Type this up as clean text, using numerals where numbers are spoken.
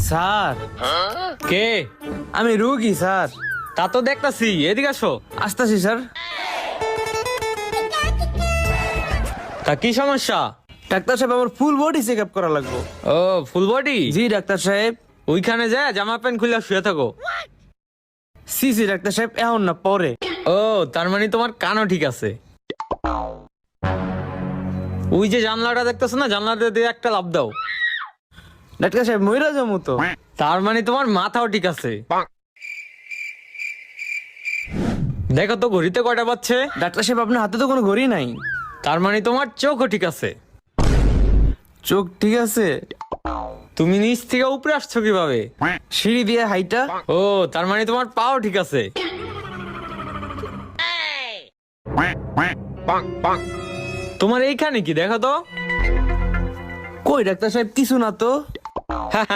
Sir কে? আমি রুগী sir. তা তো দেখতাছি, এদিকে আসো। আসতেছি স্যার। তা কি সমস্যা? ডাক্তার সাহেব আমার ফুল বডি চেক আপ করা লাগবে। ও ফুল বডি? জি ডাক্তার সাহেব। ওইখানে যায় জামা প্যান্ট খুলে শুয়ে থাকো। সি সি ডাক্তার সাহেব, এখন না পরে। ও তার মানে তোমার কানও ঠিক আছে। ওই যে জানলাটা দেখতেছো না, জানলাটা দিয়ে একটা লাফ দাও। ডাক্তার সাহেব মইরা যাবো তো। তার মানে তোমার মাথাও ঠিক আছে। দেখো তো ঘড়িতে কয়টা বাজছে। ডাক্তার সাহেব আপনার হাতে তো কোনো ঘড়ি নাই। তার মানে তোমার চোখও ঠিক আছে। চোখ ঠিক আছে। তুমি নিচ থেকে উপরে আসছো কিভাবে? সিঁড়ি দিয়ে হাইটা। ও তার মানে তোমার পাও ঠিক আছে। তোমার এইখানে কি দেখো তো। কই ডাক্তার সাহেব, কিছু না তো।